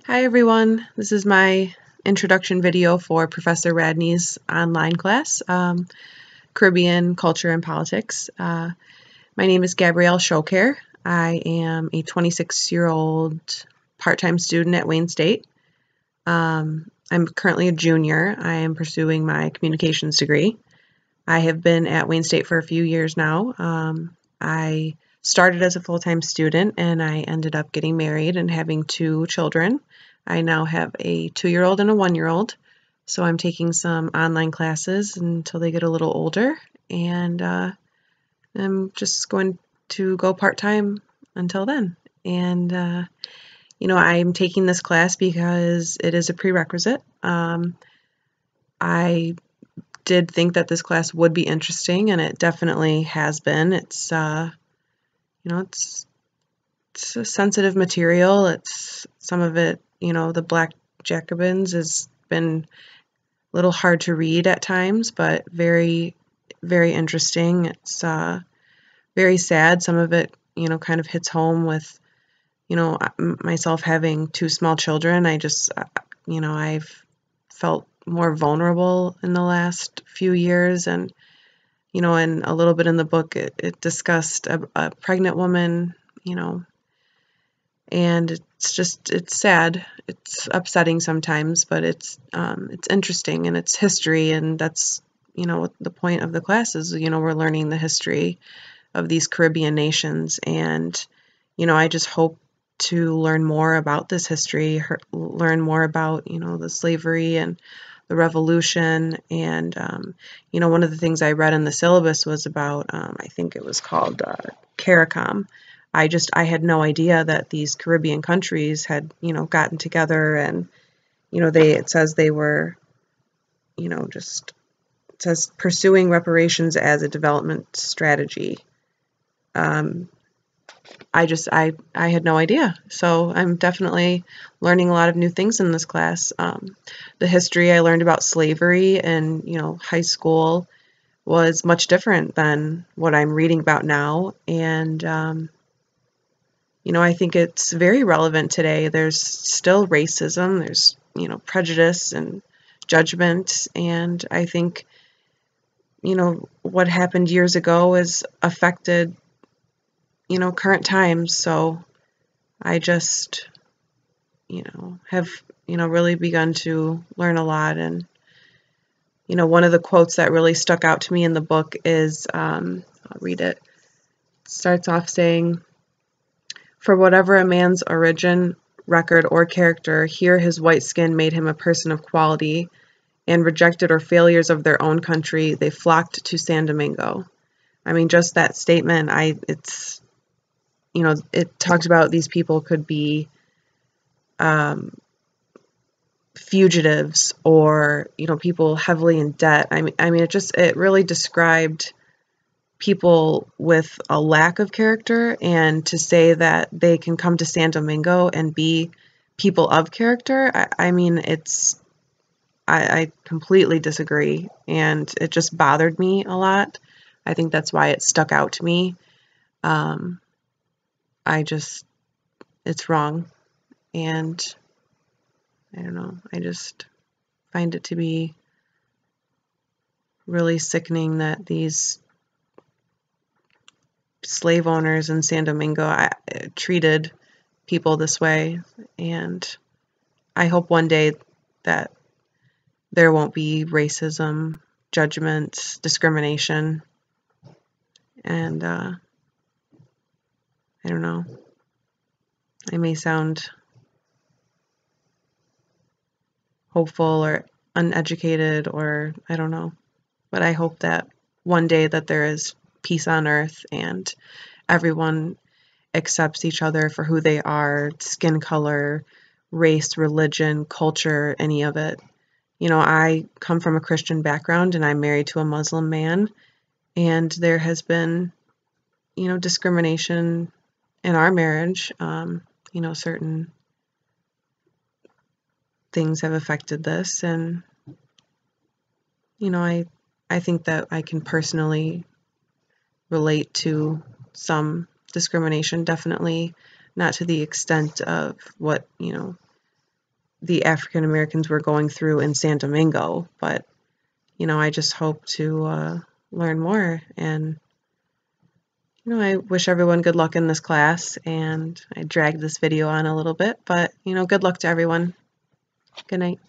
Hi everyone, this is my introduction video for Professor Radney's online class, Caribbean Culture and Politics. My name is Gabrielle Shoucair. I am a 26-year-old part-time student at Wayne State. I'm currently a junior. I am pursuing my communications degree. I have been at Wayne State for a few years now. I started as a full-time student and I ended up getting married and having 2 children. I now have a 2-year-old and a 1-year-old, so I'm taking some online classes until they get a little older, and I'm just going to go part-time until then. And I'm taking this class because it is a prerequisite. I did think that this class would be interesting, and it definitely has been. It's a sensitive material. It's some of it, the Black Jacobins has been a little hard to read at times, but very, very interesting. It's very sad. Some of it, kind of hits home with, myself having 2 small children. I've felt more vulnerable in the last few years, and and a little bit in the book, it discussed a pregnant woman, and it's sad, it's upsetting sometimes, but it's interesting, and it's history, and that's the point of the class is we're learning the history of these Caribbean nations, and I just hope to learn more about this history, learn more about the slavery and the revolution, and one of the things I read in the syllabus was about I think it was called CARICOM. I had no idea that these Caribbean countries had, gotten together, and, it says they were, it says pursuing reparations as a development strategy. I had no idea. So I'm definitely learning a lot of new things in this class. The history I learned about slavery in, high school was much different than what I'm reading about now. And, I think it's very relevant today. There's still racism, there's, prejudice and judgment, and I think, what happened years ago has affected, current times. So I just, have, really begun to learn a lot. And, one of the quotes that really stuck out to me in the book is, I'll read it. It starts off saying, "For whatever a man's origin, record, or character, here his white skin made him a person of quality, and rejected or failures of their own country, they flocked to San Domingo." I mean, just that statement, it talks about these people could be fugitives or, people heavily in debt. I mean, it really described people with a lack of character, and to say that they can come to San Domingo and be people of character, I completely disagree, and it just bothered me a lot. I think that's why it stuck out to me. It's wrong, and I don't know, I just find it to be really sickening that these slave owners in San Domingo treated people this way, and I hope one day that there won't be racism, judgment, discrimination, and I don't know, I may sound hopeful or uneducated, or I don't know, but I hope that one day that there is peace on earth and everyone accepts each other for who they are, skin color, race, religion, culture, any of it. I come from a Christian background, and I'm married to a Muslim man, and there has been, discrimination in our marriage. Certain things have affected this, and, I think that I can personally relate to some discrimination, definitely not to the extent of what, the African Americans were going through in San Domingo, but I just hope to learn more, and I wish everyone good luck in this class, and I dragged this video on a little bit, but good luck to everyone. Good night.